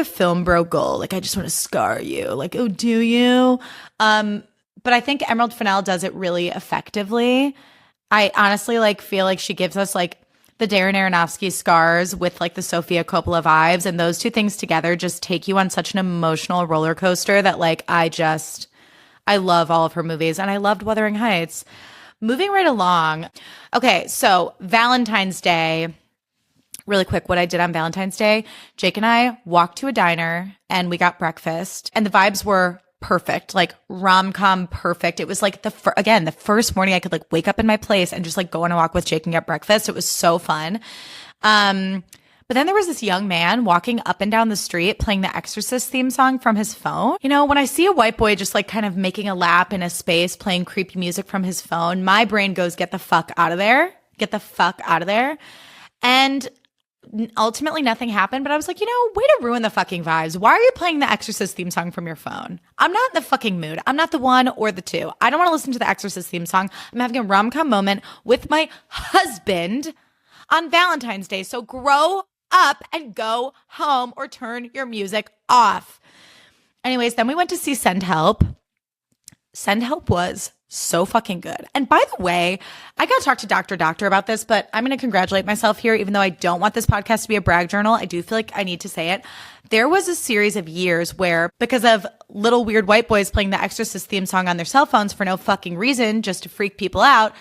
film bro goal. Like, I just want to scar you. Like, oh, do you? But I think Emerald Fennell does it really effectively. I honestly like feel like she gives us like the Darren Aronofsky scars with like the Sofia Coppola vibes, and those two things together just take you on such an emotional roller coaster that like I I love all of her movies, and I loved Wuthering Heights. Moving right along. Okay, so Valentine's Day. Really quick, what I did on Valentine's Day, Jake and I walked to a diner and we got breakfast, and the vibes were perfect, like rom-com perfect. It was like the first morning I could like wake up in my place and just like go on a walk with Jake and get breakfast. It was so fun. But then there was this young man walking up and down the street playing the Exorcist theme song from his phone. You know, when I see a white boy just like kind of making a lap in a space playing creepy music from his phone, my brain goes, get the fuck out of there. Get the fuck out of there. And ultimately nothing happened, but I was like, way to ruin the fucking vibes. Why are you playing the Exorcist theme song from your phone? I'm not in the fucking mood. I'm not the one or the two. I don't want to listen to the Exorcist theme song. I'm having a rom-com moment with my husband on Valentine's Day. So grow up and go home or turn your music off. Anyways, then we went to see Send Help. Send Help was so fucking good. And by the way, I got to talk to Doctor about this, but I'm going to congratulate myself here, even though I don't want this podcast to be a brag journal. I do feel like I need to say it. There was a series of years where, because of little weird white boys playing the Exorcist theme song on their cell phones for no fucking reason, just to freak people out,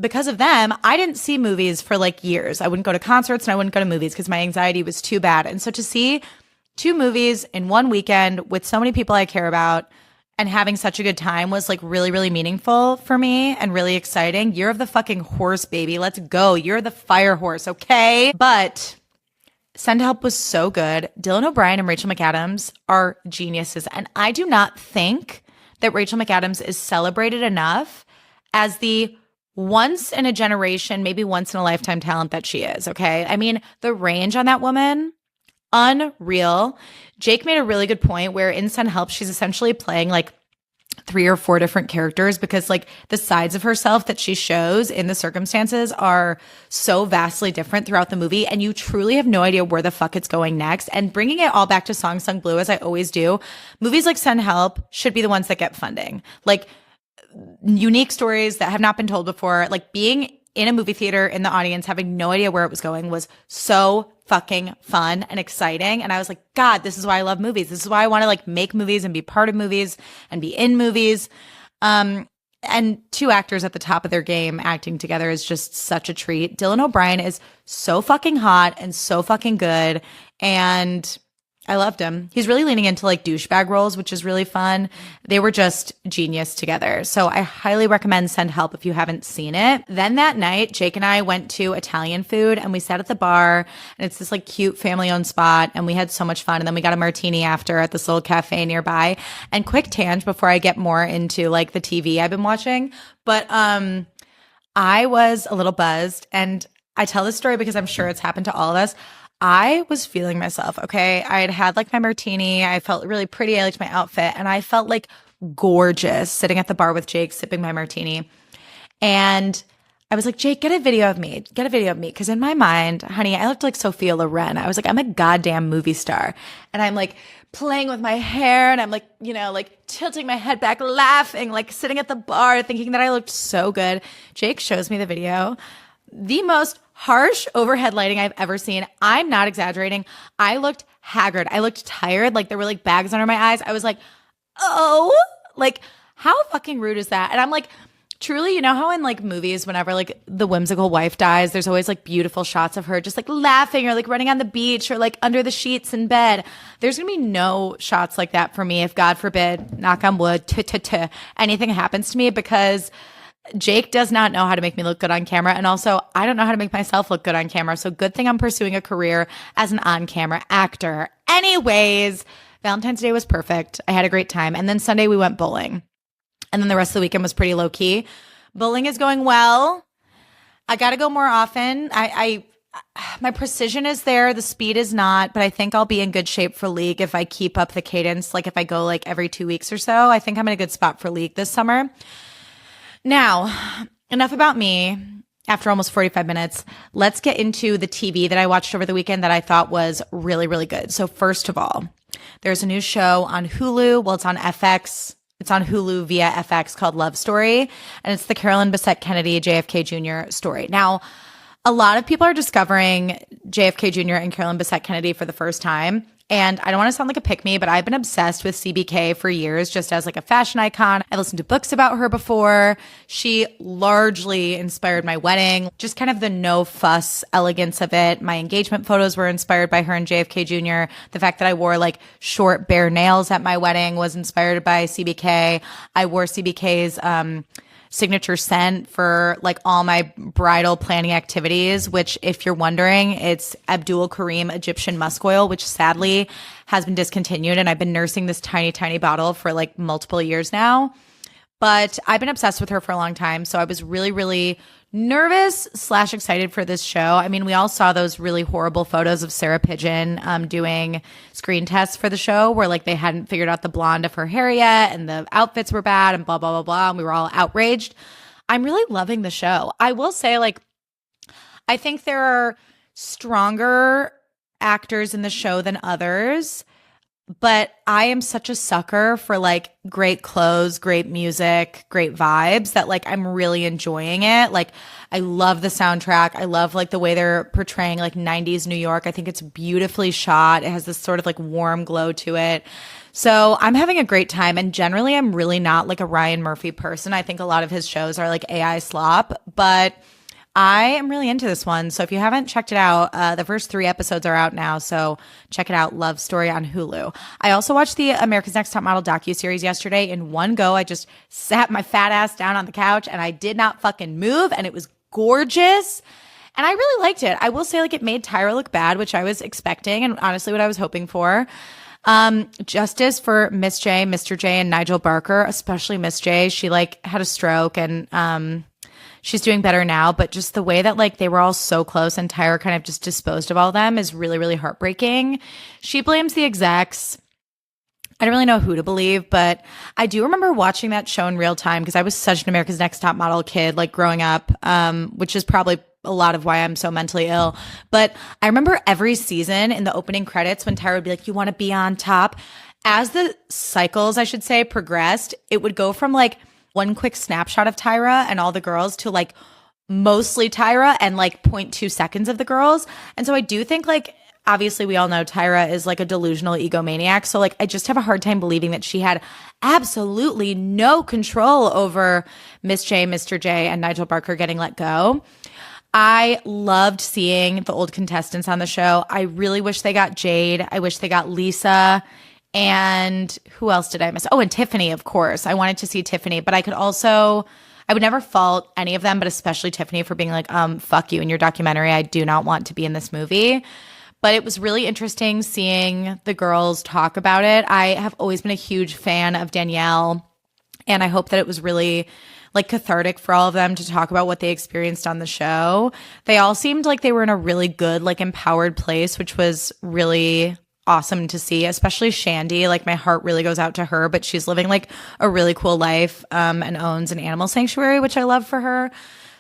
because of them, I didn't see movies for like years. I wouldn't go to concerts and I wouldn't go to movies because my anxiety was too bad. And so to see 2 movies in one weekend with so many people I care about and having such a good time was like really, really meaningful for me and really exciting. Year of the fucking horse, baby. Let's go. You're the fire horse, okay? But Send Help was so good. Dylan O'Brien and Rachel McAdams are geniuses. And I do not think that Rachel McAdams is celebrated enough as the once in a generation, maybe once in a lifetime talent that she is, okay? I mean, the range on that woman, unreal. Jake made a really good point where in Send Help, she's essentially playing like 3 or 4 different characters because like the sides of herself that she shows in the circumstances are so vastly different throughout the movie, and you truly have no idea where the fuck it's going next. And bringing it all back to Song Sung Blue, as I always do, movies like Send Help should be the ones that get funding. Like unique stories that have not been told before, like being in a movie theater in the audience, having no idea where it was going was so fucking fun and exciting. And I was like, God, this is why I love movies. This is why I want to like make movies and be part of movies and be in movies. And 2 actors at the top of their game acting together is just such a treat. Dylan O'Brien is so fucking hot and so fucking good. And I loved him. He's really leaning into like douchebag roles, which is really fun. They were just genius together. So I highly recommend Send Help if you haven't seen it. Then that night, Jake and I went to Italian food and we sat at the bar, and it's this like cute family owned spot, and we had so much fun. And then we got a martini after at this little cafe nearby. And quick tangent before I get more into like the TV I've been watching. But I was a little buzzed, and I tell this story because I'm sure it's happened to all of us. I was feeling myself, okay? I had like my martini. I felt really pretty. I liked my outfit. And I felt like gorgeous sitting at the bar with Jake, sipping my martini. And I was like, Jake, get a video of me. Get a video of me. Because in my mind, honey, I looked like Sophia Loren. I was like, I'm a goddamn movie star. And I'm like playing with my hair. And I'm like, like tilting my head back, laughing, like sitting at the bar, thinking that I looked so good. Jake shows me the video. The most harsh overhead lighting I've ever seen. I'm not exaggerating. I looked haggard. I looked tired. Like there were like bags under my eyes. I was like, oh, like how fucking rude is that? And I'm like, truly, you know how in like movies, whenever like the whimsical wife dies, there's always like beautiful shots of her just like laughing or like running on the beach or like under the sheets in bed. There's gonna be no shots like that for me if, God forbid, knock on wood, anything happens to me, because Jake does not know how to make me look good on camera. And also, I don't know how to make myself look good on camera. So good thing I'm pursuing a career as an on-camera actor. Anyways, Valentine's Day was perfect. I had a great time. And then Sunday we went bowling. And then the rest of the weekend was pretty low-key. Bowling is going well. I got to go more often. My precision is there. The speed is not. But I think I'll be in good shape for league if I keep up the cadence. Like if I go like every 2 weeks or so, I think I'm in a good spot for league this summer. Now, enough about me. After almost 45 minutes, let's get into the TV that I watched over the weekend that I thought was really, really good. So first of all, there's a new show on Hulu. Well, it's on FX. It's on Hulu via FX called Love Story. And it's the Carolyn Bessette Kennedy, JFK Jr. story. Now, a lot of people are discovering JFK Jr. and Carolyn Bessette Kennedy for the first time. And I don't want to sound like a pick-me, but I've been obsessed with CBK for years, just as like a fashion icon. I listened to books about her before. She largely inspired my wedding, just kind of the no fuss elegance of it. My engagement photos were inspired by her and JFK Jr. The fact that I wore like short bare nails at my wedding was inspired by CBK. I wore CBK's signature scent for like all my bridal planning activities, which if you're wondering, it's Abdul Karim Egyptian musk oil, which sadly has been discontinued. And I've been nursing this tiny, tiny bottle for like multiple years now. But I've been obsessed with her for a long time. So I was really, really nervous / excited for this show. I mean, we all saw those really horrible photos of Sarah Pigeon doing screen tests for the show where like they hadn't figured out the blonde of her hair yet and the outfits were bad and blah, blah, blah, blah. And we were all outraged. I'm really loving the show. I will say, like, I think there are stronger actors in the show than others. But I am such a sucker for like great clothes, great music, great vibes that like I'm really enjoying it. Like I love the soundtrack. I love like the way they're portraying like 90s New York. I think it's beautifully shot. It has this sort of like warm glow to it. So I'm having a great time. And generally I'm really not like a Ryan Murphy person. I think a lot of his shows are like AI slop, but I am really into this one. So if you haven't checked it out, the first 3 episodes are out now. So check it out. Love Story on Hulu. I also watched the America's Next Top Model docuseries yesterday in one go. I just sat my fat ass down on the couch and I did not fucking move. And it was gorgeous. And I really liked it. I will say like it made Tyra look bad, which I was expecting and honestly what I was hoping for. Justice for Miss J, Mr. J, and Nigel Barker, especially Miss J. She like had a stroke and she's doing better now, but just the way that like they were all so close and Tyra kind of just disposed of all of them is really, really heartbreaking. She blames the execs. I don't really know who to believe, but I do remember watching that show in real time because I was such an America's Next Top Model kid, like growing up, which is probably a lot of why I'm so mentally ill. But I remember every season in the opening credits when Tyra would be like, you want to be on top? As the cycles, I should say, progressed, it would go from like one quick snapshot of Tyra and all the girls to like mostly Tyra and like 0.2 seconds of the girls. And so I do think like, obviously we all know Tyra is like a delusional egomaniac. So like, I just have a hard time believing that she had absolutely no control over Miss J, Mr. J, and Nigel Barker getting let go. I loved seeing the old contestants on the show. I really wish they got Jade. I wish they got Lisa. And who else did I miss? Oh, and Tiffany, of course. I wanted to see Tiffany, but I would never fault any of them, but especially Tiffany for being like, fuck you in your documentary. I do not want to be in this movie. But it was really interesting seeing the girls talk about it. I have always been a huge fan of Danielle, and I hope that it was really like cathartic for all of them to talk about what they experienced on the show. They all seemed like they were in a really good, like empowered place, which was really awesome to see, especially Shandy. Like my heart really goes out to her, but she's living like a really cool life and owns an animal sanctuary, which I love for her.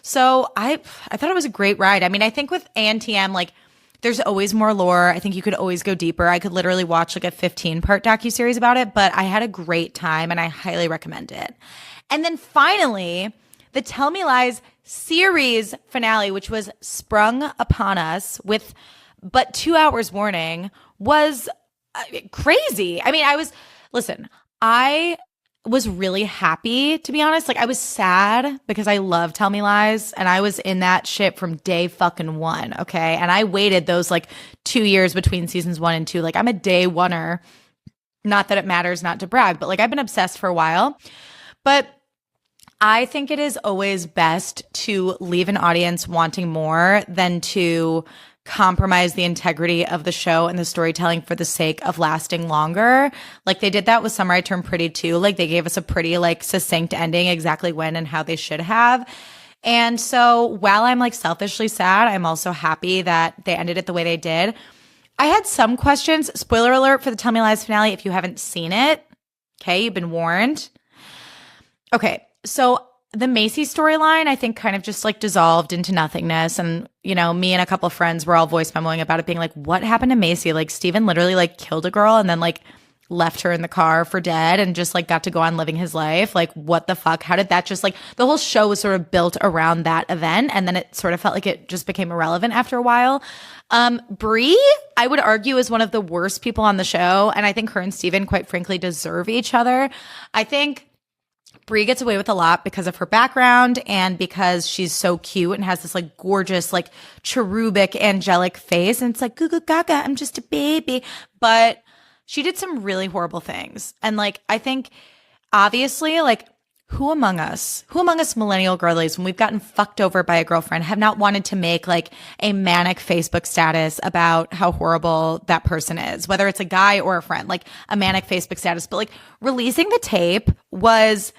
So I thought it was a great ride. I mean, I think with ANTM, like there's always more lore. I think you could always go deeper. I could literally watch like a 15-part docuseries about it, but I had a great time and I highly recommend it. And then finally, the Tell Me Lies series finale, which was sprung upon us with but 2 hours warning, was crazy. I mean, I was really happy, to be honest. Like I was sad because I love Tell Me Lies and I was in that shit from day fucking 1. Okay. And I waited those like 2 years between seasons 1 and 2. Like I'm a day oneer. Not that it matters, not to brag, but like I've been obsessed for a while. But I think it is always best to leave an audience wanting more than to compromise the integrity of the show and the storytelling for the sake of lasting longer. Like they did that with Summer I Turned Pretty too. Like they gave us a pretty like succinct ending exactly when and how they should have. And so while I'm like selfishly sad, I'm also happy that they ended it the way they did. I had some questions. Spoiler alert for the Tell Me Lies finale if you haven't seen it. Okay, you've been warned. Okay, so the Macy storyline, I think, kind of just like dissolved into nothingness. And, you know, me and a couple of friends were all voice memoing about it, being like, what happened to Macy? Like, Steven literally like killed a girl and then like left her in the car for dead and just like got to go on living his life. Like, what the fuck? How did that just like, the whole show was sort of built around that event, and then it sort of felt like it just became irrelevant after a while. Bri, I would argue, is one of the worst people on the show, and I think her and Steven, quite frankly, deserve each other. I think Bri gets away with a lot because of her background and because she's so cute and has this like gorgeous, like cherubic, angelic face. And it's like, goo goo gaga, I'm just a baby. But she did some really horrible things. And like, I think obviously, like, who among us millennial girlies, when we've gotten fucked over by a girlfriend, have not wanted to make like a manic Facebook status about how horrible that person is, whether it's a guy or a friend, like a manic Facebook status. But like, releasing the tape was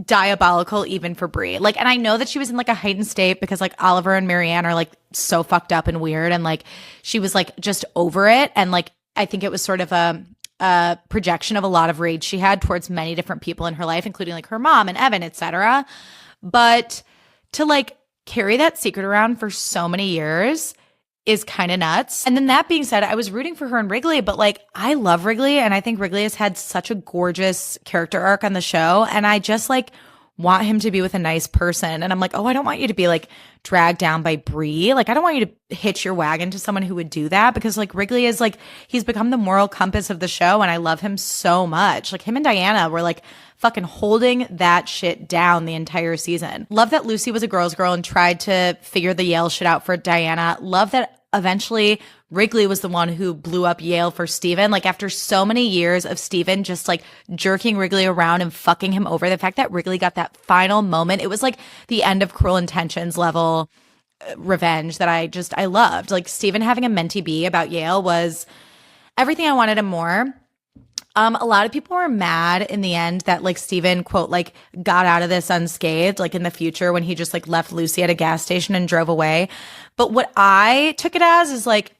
diabolical even for Bri. Like, and I know that she was in like a heightened state because like Oliver and Marianne are like so fucked up and weird, and like she was like just over it. And like, I think it was sort of a projection of a lot of rage she had towards many different people in her life, including like her mom and Evan, etc. But to like carry that secret around for so many years is kind of nuts. And then that being said, I was rooting for her and Wrigley, but like, I love Wrigley, and I think Wrigley has had such a gorgeous character arc on the show, and I just like want him to be with a nice person. And I'm like, oh, I don't want you to be like dragged down by Bri. Like, I don't want you to hitch your wagon to someone who would do that, because like Wrigley is like, he's become the moral compass of the show, and I love him so much. Like, him and Diana were like fucking holding that shit down the entire season. Love that Lucy was a girl's girl and tried to figure the Yale shit out for Diana. Love that eventually Wrigley was the one who blew up Yale for Steven. Like, after so many years of Steven just like jerking Wrigley around and fucking him over, the fact that Wrigley got that final moment, it was like the end of Cruel Intentions level revenge that I loved. Like, Steven having a mentee bee about Yale was everything I wanted and more. A lot of people were mad in the end that like Steven, quote, like got out of this unscathed, like in the future when he just like left Lucy at a gas station and drove away. But what I took it as is like,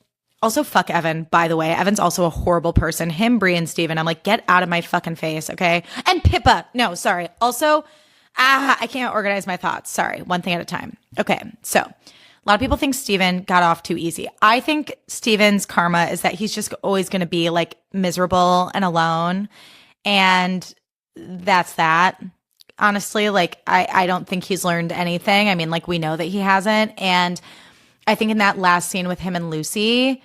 also fuck Evan, by the way. Evan's also a horrible person. Him, Bri, and Steven, I'm like, get out of my fucking face, okay? And Pippa, no, sorry. Also, I can't organize my thoughts. Sorry, one thing at a time. Okay, so a lot of people think Steven got off too easy. I think Steven's karma is that he's just always going to be like miserable and alone. And that's that. Honestly, like, I don't think he's learned anything. I mean, like, we know that he hasn't. And I think in that last scene with him and Lucy,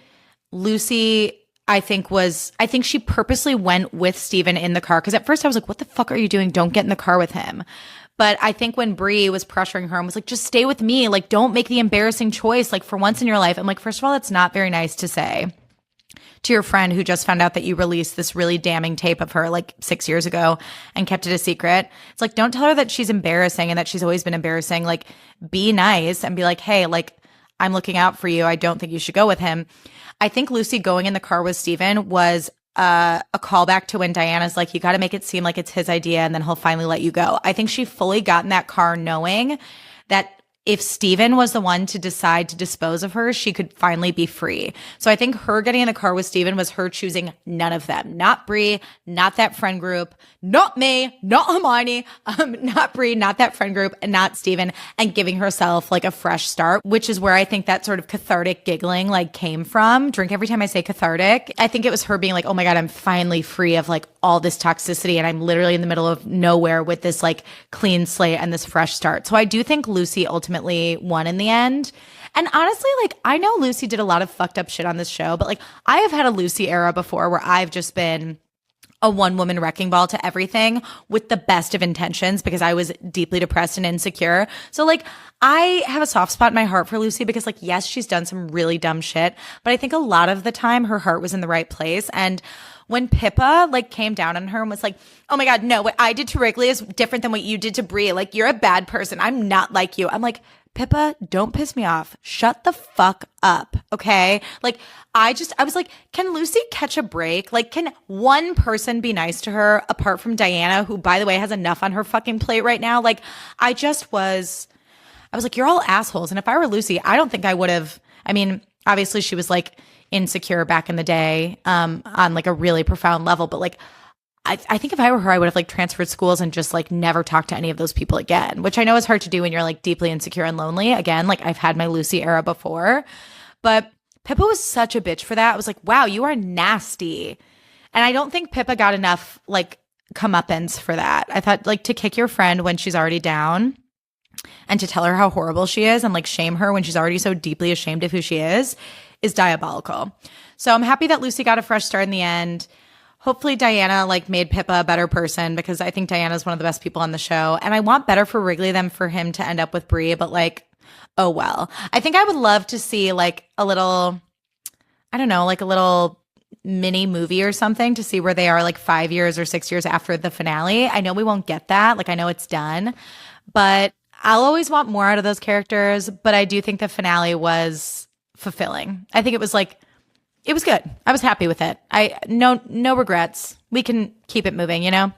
I think she purposely went with Steven in the car. Because at first I was like, what the fuck are you doing? Don't get in the car with him. But I think when Bri was pressuring her and was like, just stay with me, like, don't make the embarrassing choice, like, for once in your life. I'm like, first of all, that's not very nice to say to your friend who just found out that you released this really damning tape of her like 6 years ago and kept it a secret. It's like, don't tell her that she's embarrassing and that she's always been embarrassing. Like, be nice and be like, hey, like, I'm looking out for you. I don't think you should go with him. I think Lucy going in the car with Steven was a callback to when Diana's like, you got to make it seem like it's his idea and then he'll finally let you go. I think she fully got in that car knowing that if Steven was the one to decide to dispose of her, she could finally be free. So I think her getting in the car with Steven was her choosing none of them. Not Bri, not that friend group, not me, not Hermione, not Bri, not that friend group, and not Steven, and giving herself like a fresh start, which is where I think that sort of cathartic giggling like came from. Drink every time I say cathartic. I think it was her being like, oh my God, I'm finally free of like all this toxicity and I'm literally in the middle of nowhere with this like clean slate and this fresh start. So I do think Lucy ultimately won in the end. And honestly, like, I know Lucy did a lot of fucked up shit on this show, but like, I have had a Lucy era before where I've just been a one-woman wrecking ball to everything with the best of intentions because I was deeply depressed and insecure. So like, I have a soft spot in my heart for Lucy because like, yes, she's done some really dumb shit, but I think a lot of the time her heart was in the right place. And when Pippa like came down on her and was like, oh my God, no, what I did to Wrigley is different than what you did to Bri. Like, you're a bad person. I'm not like you. I'm like, Pippa, don't piss me off. Shut the fuck up. Okay. Like, I was like, can Lucy catch a break? Like, can one person be nice to her apart from Diana, who, by the way, has enough on her fucking plate right now? Like, I was like, you're all assholes. And if I were Lucy, I don't think I would have, I mean, obviously she was like insecure back in the day, on like a really profound level. But like, I think if I were her, I would have like transferred schools and just like never talked to any of those people again, which I know is hard to do when you're like deeply insecure and lonely. Again, like I've had my Lucy era before, but Pippa was such a bitch for that. I was like, wow, you are nasty. And I don't think Pippa got enough like comeuppance for that. I thought like to kick your friend when she's already down and to tell her how horrible she is and like shame her when she's already so deeply ashamed of who she is diabolical. So I'm happy that Lucy got a fresh start in the end. Hopefully Diana like made Pippa a better person because I think Diana's one of the best people on the show. And I want better for Wrigley than for him to end up with Brie, but like, oh well. I think I would love to see like a little, I don't know, like a little mini movie or something to see where they are like 5 years or 6 years after the finale. I know we won't get that. Like I know it's done, but I'll always want more out of those characters. But I do think the finale was fulfilling. I think it was like, it was good. I was happy with it. No regrets. We can keep it moving, you know?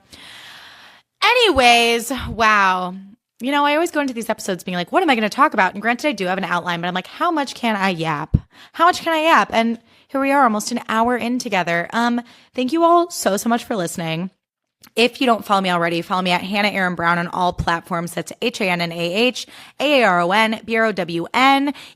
Anyways, wow. You know, I always go into these episodes being like, what am I going to talk about? And granted, I do have an outline, but I'm like, how much can I yap? How much can I yap? And here we are almost an hour in together. Thank you all so much for listening. If you don't follow me already, follow me at Hannah Aaron Brown on all platforms. That's HANNAHAARON.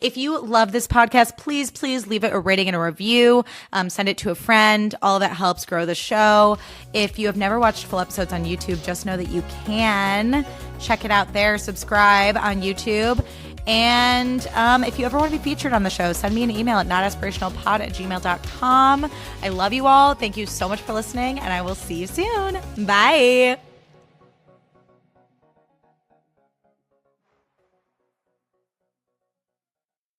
If you love this podcast, please leave it a rating and a review. Send it to a friend. All of that helps grow the show. If you have never watched full episodes on YouTube, just know that you can. Check it out there. Subscribe on YouTube. And if you ever want to be featured on the show, send me an email at notaspirationalpod@gmail.com. I love you all. Thank you so much for listening, and I will see you soon. Bye.